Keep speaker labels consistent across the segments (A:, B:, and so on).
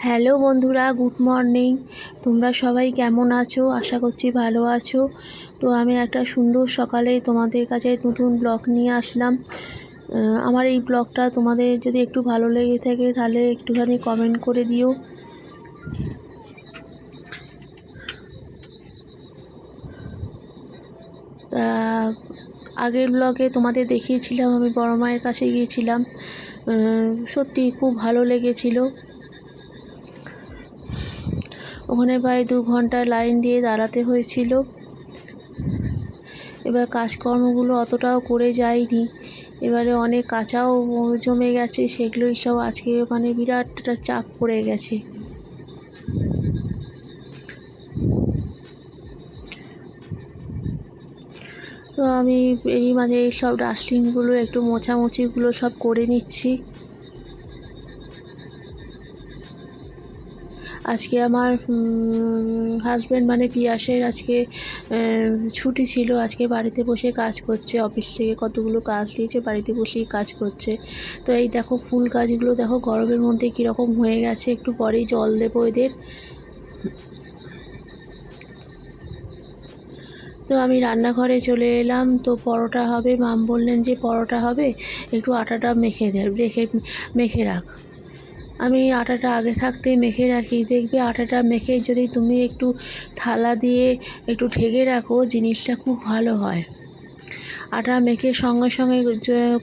A: Hello বন্ধুরা, good morning. তোমরা সবাই কেমন আছো? আশা করছি ভালো আছো। তো আমি একটা সুন্দর সকালে তোমাদের কাছে নতুন ব্লগ নিয়ে আসলাম। আমার এই ব্লগটা তোমাদের যদি একটু ভালো লেগে থাকে তাহলে একটুখানি কমেন্ট করে দিও। আগের ব্লগে তোমাদের দেখিয়েছিলাম আমি বড় মায়ের কাছে গিয়েছিলাম। সত্যি খুব ভালো লেগেছিল। ওখানে প্রায় 2 ঘন্টা লাইন দিয়ে দাঁড়াতে হয়েছিল। এবার কাজকর্মগুলো অতটাও করে যায়নি, এবারে অনেক কাঁচাও জমে গেছে, সেগুলোই সব আজকে মানে বিরাট একটা চাপ পড়ে গেছে। তো আমি এরই মাঝে সব ডাস্টিংগুলো একটু মোছামুছিগুলো সব করে নিচ্ছি। আজকে আমার হাজব্যান্ড মানে পিয়াসের আজকে ছুটি ছিল, আজকে বাড়িতে বসে কাজ করছে। অফিস থেকে কতগুলো কাজ দিয়েছে, বাড়িতে বসেই কাজ করছে। তো এই দেখো ফুল গাছগুলো দেখো গরমের মধ্যে কীরকম হয়ে গেছে, একটু পরেই জল দেবো এদের। তো আমি রান্নাঘরে চলে এলাম। তো পরোটা হবে, মাম বললেন যে পরোটা হবে, একটু আটাটা মেখে রাখ। আমি আটাটা আগে থাকতেই মেখে রাখি। দেখবে আটাটা মেখে যদি তুমি একটু থালা দিয়ে একটু ঢেকে রাখো, জিনিসটা খুব ভালো হয়। আটা মেখে সঙ্গে সঙ্গে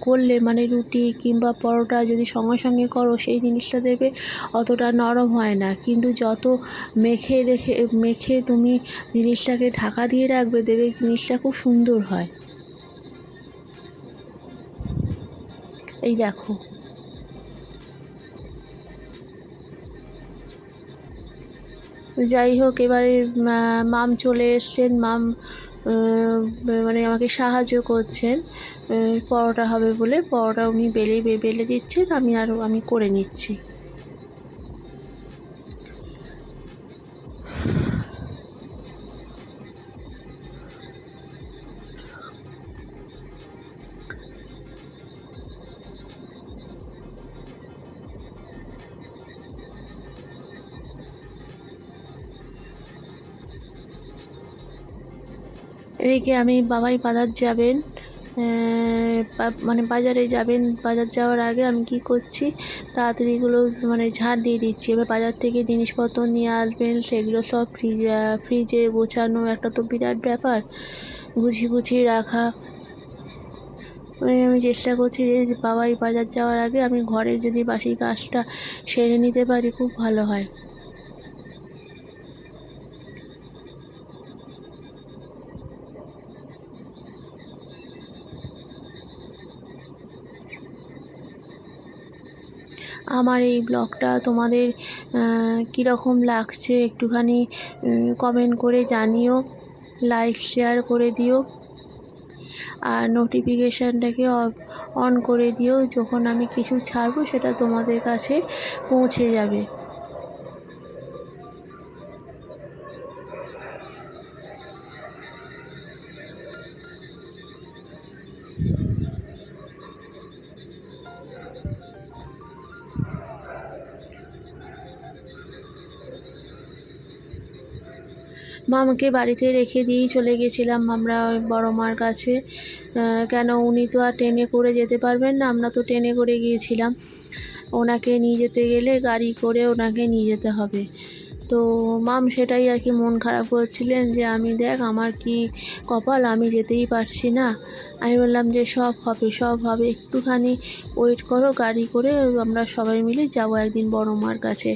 A: করলে মানে রুটি কিংবা পরোটা যদি সঙ্গে সঙ্গে করো, সেই জিনিসটা দেবে অতটা নরম হয় না। কিন্তু যত মেখে তুমি জিনিসটাকে ঢাকা দিয়ে রাখবে, দেবে জিনিসটা খুব সুন্দর হয়। এই দেখো, যাই হোক, এবারে মাম চলে এসছেন। মাম মানে আমাকে সাহায্য করছেন পরোটা হবে বলে। পরোটা উনি বেলে দিচ্ছেন, আমি করে নিচ্ছি। এদিকে আমি বাবাই বাজার যাবেন, মানে বাজারে যাবেন। বাজার যাওয়ার আগে আমি কি করছি, তাড়াতাড়িগুলো মানে ঝাড় দিয়ে দিচ্ছি। এবার বাজার থেকে জিনিসপত্র নিয়ে আসবেন, সেগুলো সব ফ্রিজে গোছানো একটা তো বিরাট ব্যাপার, গুছিয়ে রাখা। আমি চেষ্টা করছি যে বাবাই বাজার যাওয়ার আগে আমি ঘরে যদি বাসি কাজটা সেরে নিতে পারি, খুব ভালো হয়। আমার এই ব্লগটা তোমাদের কীরকম লাগছে একটুখানি কমেন্ট করে জানিও, লাইক শেয়ার করে দিও, আর নোটিফিকেশানটাকে অন করে দিও। যখন আমি কিছু ছাড়বো সেটা তোমাদের কাছে পৌঁছে যাবে। মামাকে বাড়িতে রেখে দিয়েই চলে গেছিলাম আমরা বড় মার কাছে। কেন, উনি তো আর ট্রেনে করে যেতে পারবেন না, আমরা তো ট্রেনে করে গিয়েছিলাম। ওনাকে নিয়ে যেতে গেলে গাড়ি করে ওনাকে নিয়ে যেতে হবে। তো মাম সেটাই আর কি মন খারাপ করছিলেন যে আমি দেখ আমার কি কপাল, আমি যেতেই পারছি না। আমি বললাম যে সব হবে, একটুখানি ওয়েট করো, গাড়ি করে আমরা সবাই মিলে যাবো একদিন বড় মার কাছে।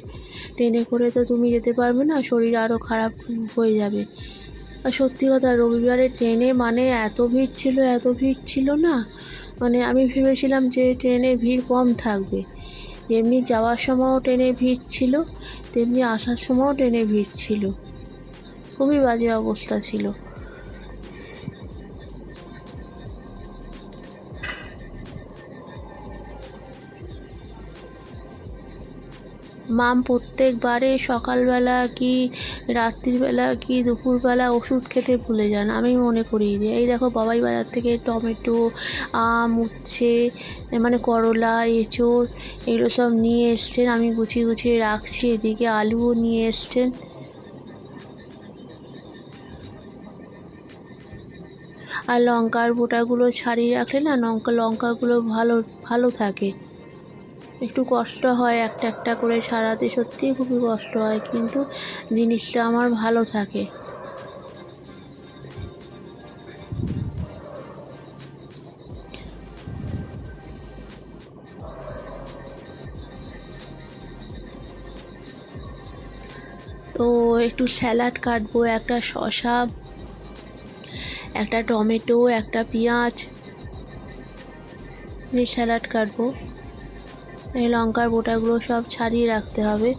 A: ট্রেনে করে তো তুমি যেতে পারবে না, শরীর আরও খারাপ হয়ে যাবে। আর সত্যি কথা, রবিবারে ট্রেনে মানে এত ভিড় ছিল না, মানে আমি ভেবেছিলাম যে ট্রেনে ভিড় কম থাকবে। যেমনি যাওয়ার সময়ও ট্রেনে ভিড় ছিল, তেমনি আসার সময়ও ট্রেনে ভিড় ছিল। খুবই বাজে অবস্থা ছিল। মাম প্রত্যেকবারে সকালবেলা কি রাত্রিবেলা কি দুপুরবেলা ওষুধ খেতে ভুলে যান, আমি মনে করিয়ে দিই। এই দেখো বাবাই বাজার থেকে টমেটো, আম, উচ্ছে, মানে করলা, এঁচোড় এগুলো সব নিয়ে এসছেন। আমি গুছিয়ে গুছিয়ে রাখছি। এদিকে আলুও নিয়ে এসছেন। আর লঙ্কার বোটাগুলো ছাড়িয়ে রাখলে না লঙ্কাগুলো ভালো ভালো থাকে। একটু কষ্ট হয় একটা একটা করে ছাড়াতে, সত্যিই খুবই কষ্ট হয়, কিন্তু জিনিসটা আমার ভালো থাকে। তো একটু স্যালাড কাটবো, একটা শসা, একটা টমেটো, একটা পেঁয়াজ দিয়ে স্যালাড কাটবো। এই লঙ্কার বোটাগুলো সব ছাড়িয়ে রাখতে হবে।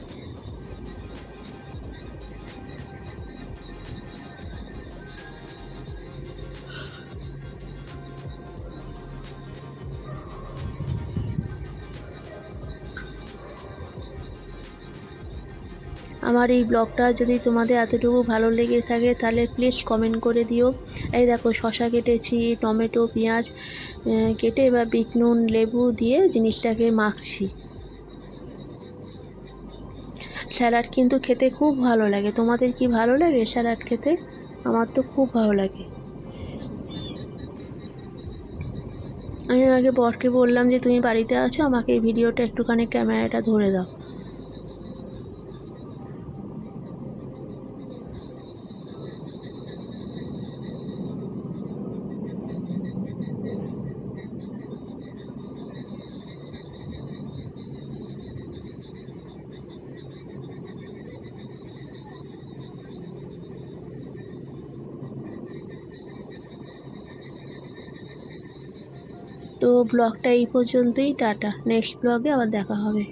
A: আমার এই ব্লগটা যদি তোমাদের এতটুকু ভালো লেগে থাকে তাহলে প্লিজ কমেন্ট করে দিও। এই দেখো শসা কেটেছি, টমেটো, পেঁয়াজ কেটে এবার বিট নুন লেবু দিয়ে জিনিসটাকে মাখছি। স্যালাড কিন্তু খেতে খুব ভালো লাগে। তোমাদের কি ভালো লাগে স্যালাড খেতে? আমার তো খুব ভালো লাগে। আমি আগে বরকে বললাম যে তুমি বাড়িতে আছো, আমাকে এই ভিডিওটা একটুখানি ক্যামেরাটা ধরে দাও। তো ব্লগটা এই পর্যন্তই। টাটা, নেক্সট ব্লগে আবার দেখা হবে।